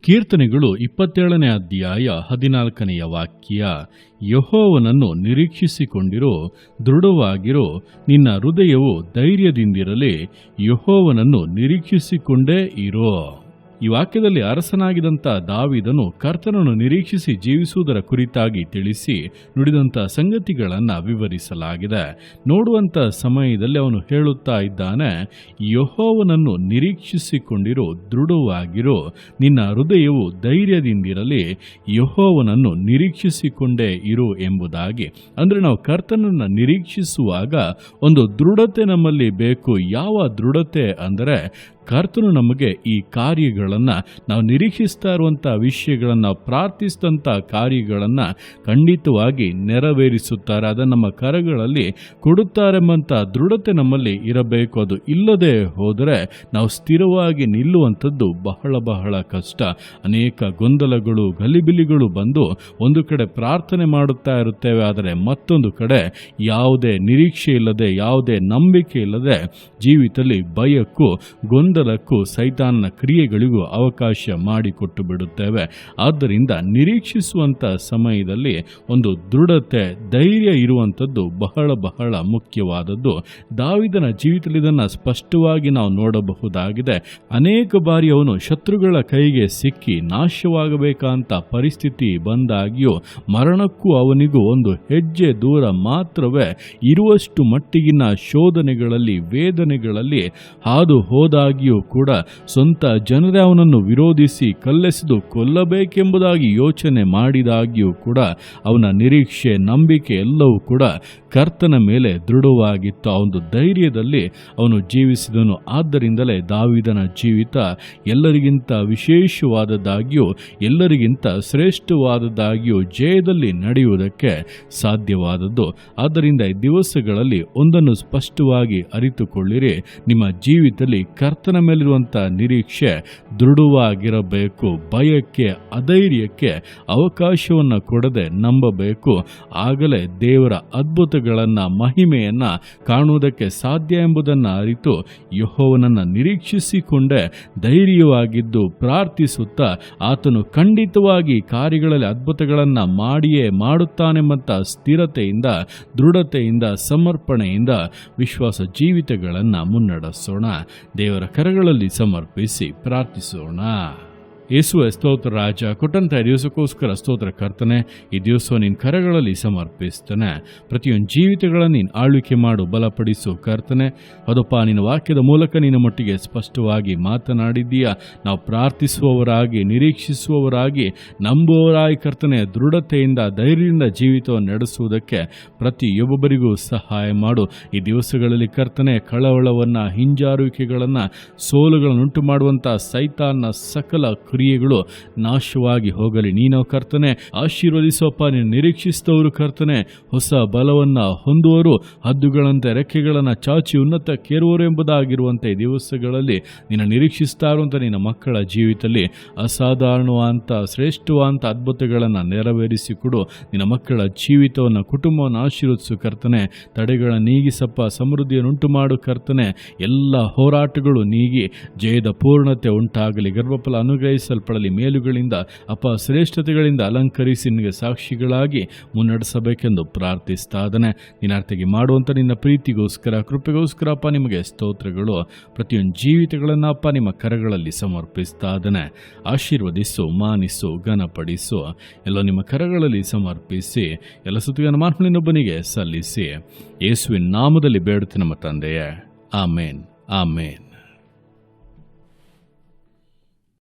ಕೀರ್ತನೆಗಳು 27ನೇ ಅಧ್ಯಾಯ 14ನೆಯ ವಾಕ್ಯ. ಯೆಹೋವನನ್ನು ನಿರೀಕ್ಷಿಸಿಕೊಂಡಿರೋ, ದೃಢವಾಗಿರೋ, ನಿನ್ನ ಹೃದಯವು ಧೈರ್ಯದಿಂದಿರಲಿ, ಯೆಹೋವನನ್ನು ನಿರೀಕ್ಷಿಸಿಕೊಂಡೇ ಇರೋ. ಈ ವಾಕ್ಯದಲ್ಲಿ ಅರಸನಾಗಿದ್ದಂಥ ದಾವೀದನು ಕರ್ತನನ್ನು ನಿರೀಕ್ಷಿಸಿ ಜೀವಿಸುವುದರ ಕುರಿತಾಗಿ ತಿಳಿಸಿ ನುಡಿದಂಥ ಸಂಗತಿಗಳನ್ನು ವಿವರಿಸಲಾಗಿದೆ. ನೋಡುವಂಥ ಸಮಯದಲ್ಲಿ ಅವನು ಹೇಳುತ್ತಾ ಇದ್ದಾನೆ, ಯೆಹೋವನನ್ನು ನಿರೀಕ್ಷಿಸಿಕೊಂಡಿರೋ, ದೃಢವಾಗಿರೋ, ನಿನ್ನ ಹೃದಯವು ಧೈರ್ಯದಿಂದಿರಲಿ, ಯೆಹೋವನನ್ನು ನಿರೀಕ್ಷಿಸಿಕೊಂಡೇ ಇರು ಎಂಬುದಾಗಿ. ಅಂದರೆ ನಾವು ಕರ್ತನನ್ನು ನಿರೀಕ್ಷಿಸುವಾಗ ಒಂದು ದೃಢತೆ ನಮ್ಮಲ್ಲಿ ಬೇಕು. ಯಾವ ದೃಢತೆ ಅಂದರೆ ಕರ್ತನು ನಮಗೆ ಈ ಕಾರ್ಯಗಳನ್ನು, ನಾವು ನಿರೀಕ್ಷಿಸ್ತಾ ಇರುವಂಥ ವಿಷಯಗಳನ್ನು, ಪ್ರಾರ್ಥಿಸಿದಂಥ ಕಾರ್ಯಗಳನ್ನು ಖಂಡಿತವಾಗಿ ನೆರವೇರಿಸುತ್ತಾರೆ. ಅದನ್ನು ನಮ್ಮ ಕರಗಳಲ್ಲಿ ಕೊಡುತ್ತಾರೆಂಬಂಥ ದೃಢತೆ ನಮ್ಮಲ್ಲಿ ಇರಬೇಕು. ಅದು ಇಲ್ಲದೆ ಹೋದರೆ ನಾವು ಸ್ಥಿರವಾಗಿ ನಿಲ್ಲುವಂಥದ್ದು ಬಹಳ ಬಹಳ ಕಷ್ಟ. ಅನೇಕ ಗೊಂದಲಗಳು, ಗಲಿಬಿಲಿಗಳು ಬಂದು ಒಂದು ಕಡೆ ಪ್ರಾರ್ಥನೆ ಮಾಡುತ್ತಾ ಇರುತ್ತೇವೆ, ಆದರೆ ಮತ್ತೊಂದು ಕಡೆ ಯಾವುದೇ ನಿರೀಕ್ಷೆ ಇಲ್ಲದೆ, ಯಾವುದೇ ನಂಬಿಕೆ ಇಲ್ಲದೆ ಜೀವಿತದಲ್ಲಿ ಭಯಕ್ಕೂ ಗೊಂದಲಕ್ಕೂ ಸೈತಾನನ ಕ್ರಿಯೆಗಳಿಗೂ ಅವಕಾಶ ಮಾಡಿಕೊಟ್ಟು ಬಿಡುತ್ತೇವೆ. ಆದ್ದರಿಂದ ನಿರೀಕ್ಷಿಸುವಂಥ ಸಮಯದಲ್ಲಿ ಒಂದು ದೃಢತೆ, ಧೈರ್ಯ ಇರುವಂಥದ್ದು ಬಹಳ ಬಹಳ ಮುಖ್ಯವಾದದ್ದು. ದಾವೀದನ ಜೀವಿತದಲ್ಲಿ ಇದನ್ನು ಸ್ಪಷ್ಟವಾಗಿ ನಾವು ನೋಡಬಹುದಾಗಿದೆ. ಅನೇಕ ಬಾರಿ ಅವನು ಶತ್ರುಗಳ ಕೈಗೆ ಸಿಕ್ಕಿ ನಾಶವಾಗಬೇಕಂತ ಪರಿಸ್ಥಿತಿ ಬಂದಾಗಿಯೂ ಮರಣಕ್ಕೂ ಅವನಿಗೂ ಒಂದು ಹೆಜ್ಜೆ ದೂರ ಮಾತ್ರವೇ ಇರುವಷ್ಟು ಮಟ್ಟಿಗಿನ ಶೋಧನೆಗಳಲ್ಲಿ, ವೇದನೆಗಳಲ್ಲಿ ಹಾದು ಹೋದಾಗಿಯೂ ಕೂಡ ಸ್ವಂತ ಜನರೇ ಅವನನ್ನು ವಿರೋಧಿಸಿ ಕಲ್ಲೆಸೆದು ಕೊಲ್ಲಬೇಕೆಂಬುದಾಗಿ ಯೋಚನೆ ಮಾಡಿದಾಗಿಯೂ ಕೂಡ ಅವನ ನಿರೀಕ್ಷೆ, ನಂಬಿಕೆ ಎಲ್ಲವೂ ಕೂಡ ಕರ್ತನ ಮೇಲೆ ದೃಢವಾಗಿತ್ತು. ಆ ಒಂದು ಧೈರ್ಯದಲ್ಲಿ ಅವನು ಜೀವಿಸಿದನು. ಆದ್ದರಿಂದಲೇ ದಾವೀದನ ಜೀವಿತ ಎಲ್ಲರಿಗಿಂತ ವಿಶೇಷವಾದದ್ದಾಗಿಯೂ ಎಲ್ಲರಿಗಿಂತ ಶ್ರೇಷ್ಠವಾದದ್ದಾಗಿಯೂ ಜಯದಲ್ಲಿ ನಡೆಯುವುದಕ್ಕೆ ಸಾಧ್ಯವಾದದ್ದು. ಆದ್ದರಿಂದ ಈ ದಿವಸಗಳಲ್ಲಿ ಒಂದನ್ನು ಸ್ಪಷ್ಟವಾಗಿ ಅರಿತುಕೊಳ್ಳಿರಿ, ನಿಮ್ಮ ಜೀವಿತದಲ್ಲಿ ಕರ್ತನ ಮೇಲಿರುವಂಥ ನಿರೀಕ್ಷೆ ದೃಢವಾಗಿರಬೇಕು. ಭಯಕ್ಕೆ, ಅಧೈರ್ಯಕ್ಕೆ ಅವಕಾಶವನ್ನು ಕೊಡದೆ ನಂಬಬೇಕು. ಆಗಲೇ ದೇವರ ಅದ್ಭುತಗಳನ್ನು, ಮಹಿಮೆಯನ್ನು ಕಾಣುವುದಕ್ಕೆ ಸಾಧ್ಯ ಎಂಬುದನ್ನು ಅರಿತು ಯೆಹೋವನನ್ನು ನಿರೀಕ್ಷಿಸಿಕೊಂಡೇ ಧೈರ್ಯವಾಗಿದ್ದು ಪ್ರಾರ್ಥಿಸುತ್ತಾ ಆತನು ಖಂಡಿತವಾಗಿ ಕಾರ್ಯಗಳಲ್ಲಿ ಅದ್ಭುತಗಳನ್ನು ಮಾಡಿಯೇ ಮಾಡುತ್ತಾನೆಂಬಂಥ ಸ್ಥಿರತೆಯಿಂದ, ದೃಢತೆಯಿಂದ, ಸಮರ್ಪಣೆಯಿಂದ ವಿಶ್ವಾಸ ಜೀವಿತಗಳನ್ನು ಮುನ್ನಡೆಸೋಣ. ದೇವರ ಕರಗಳಲ್ಲಿ ಸಮರ್ಪಿಸಿ ಪ್ರಾರ್ಥಿಸೋಣ. ಯೇಸುವೆ ಸ್ತೋತ್ರ ರಾಜ, ಕೊಟ್ಟಂಥ ದಿವಸಕ್ಕೋಸ್ಕರ ಸ್ತೋತ್ರ ಕರ್ತನೆ. ಈ ದಿವಸ ನಿನ್ನ ಕರಗಳಲ್ಲಿ ಸಮರ್ಪಿಸ್ತಾನೆ. ಪ್ರತಿಯೊಂದು ಜೀವಿತಗಳನ್ನು ನೀನು ಆಳ್ವಿಕೆ ಮಾಡು, ಬಲಪಡಿಸು ಕರ್ತನೆ. ಅದಪ್ಪ, ನಿನ್ನ ವಾಕ್ಯದ ಮೂಲಕ ನಿನ್ನ ಮಟ್ಟಿಗೆ ಸ್ಪಷ್ಟವಾಗಿ ಮಾತನಾಡಿದ್ದೀಯ. ನಾವು ಪ್ರಾರ್ಥಿಸುವವರಾಗಿ, ನಿರೀಕ್ಷಿಸುವವರಾಗಿ, ನಂಬುವವರಾಗಿ ಕರ್ತನೆ ದೃಢತೆಯಿಂದ, ಧೈರ್ಯದಿಂದ ಜೀವಿತವನ್ನು ನಡೆಸುವುದಕ್ಕೆ ಪ್ರತಿಯೊಬ್ಬರಿಗೂ ಸಹಾಯ ಮಾಡು. ಈ ದಿವಸಗಳಲ್ಲಿ ಕರ್ತನೆ ಕಳವಳವನ್ನು, ಹಿಂಜಾರುವಿಕೆಗಳನ್ನು, ಸೋಲುಗಳನ್ನುಂಟು ಮಾಡುವಂಥ ಸೈತಾನ್ನ ಸಕಲ ಕ್ರಿಯೆಗಳು ನಾಶವಾಗಿ ಹೋಗಲಿ. ನೀನು ಕರ್ತನೆ ಆಶೀರ್ವದಿಸೋಪ್ಪ. ನೀನು ನಿರೀಕ್ಷಿಸಿದವರು ಕರ್ತನೆ ಹೊಸ ಬಲವನ್ನು ಹೊಂದುವರು, ಹದ್ದುಗಳಂತೆ ರೆಕ್ಕೆಗಳನ್ನು ಚಾಚಿ ಉನ್ನತಕ್ಕೇರುವರು ಎಂಬುದಾಗಿರುವಂಥ ಈ ದಿವಸಗಳಲ್ಲಿ ನಿನ್ನ ನಿರೀಕ್ಷಿಸ್ತಾ ಇರುವಂಥ ನಿನ್ನ ಮಕ್ಕಳ ಜೀವಿತದಲ್ಲಿ ಅಸಾಧಾರಣವಾದಂಥ, ಶ್ರೇಷ್ಠವಾದಂಥ ಅದ್ಭುತಗಳನ್ನು ನೆರವೇರಿಸಿಕೊಡು. ನಿನ್ನ ಮಕ್ಕಳ ಜೀವಿತವನ್ನು, ಕುಟುಂಬವನ್ನು ಆಶೀರ್ವದಿಸು ಕರ್ತನೆ. ತಡೆಗಳನ್ನು ನೀಗಿಸಪ್ಪ, ಸಮೃದ್ಧಿಯನ್ನುಂಟು ಮಾಡು ಕರ್ತನೆ. ಎಲ್ಲ ಹೋರಾಟಗಳು ನೀಗಿ ಜಯದ ಪೂರ್ಣತೆ ಉಂಟಾಗಲಿ. ಗರ್ಭಫಲ ಅನುಗ್ರಹಿಸಲ್ಪಡಲಿ. ಮೇಲುಗಳಿಂದ ಅಪ ಶ್ರೇಷ್ಠತೆಗಳಿಂದ ಅಲಂಕರಿಸಿ ನಿನಗೆ ಸಾಕ್ಷಿಗಳಾಗಿ ಮುನ್ನಡೆಸಬೇಕೆಂದು ಪ್ರಾರ್ಥಿಸ್ತಾದನೆ. ನಿನ್ನರ್ಥಿಗೆ ಮಾಡುವಂಥ ನಿನ್ನ ಪ್ರೀತಿಗೋಸ್ಕರ, ಕೃಪೆಗೋಸ್ಕರ ಅಪ್ಪ ನಿಮಗೆ ಸ್ತೋತ್ರಗಳು. ಪ್ರತಿಯೊಂದು ಜೀವಿತಗಳನ್ನು ಅಪ್ಪ ನಿಮ್ಮ ಕರಗಳಲ್ಲಿ ಸಮರ್ಪಿಸ್ತಾದನೆ. ಆಶೀರ್ವದಿಸು, ಮಾನಿಸು, ಘನಪಡಿಸು. ಎಲ್ಲ ನಿಮ್ಮ ಕರಗಳಲ್ಲಿ ಸಮರ್ಪಿಸಿ ಎಲ್ಲ ಸ್ತುತಿಯನ್ನು ಮಾನವನಿನ್ನೊಬ್ಬನಿಗೆ ಸಲ್ಲಿಸಿ ಯೇಸುವಿನ ನಾಮದಲ್ಲಿ ಬೇಡುತ್ತೆ ನಮ್ಮ ತಂದೆಯೇ. ಆಮೇನ್, ಆಮೇನ್.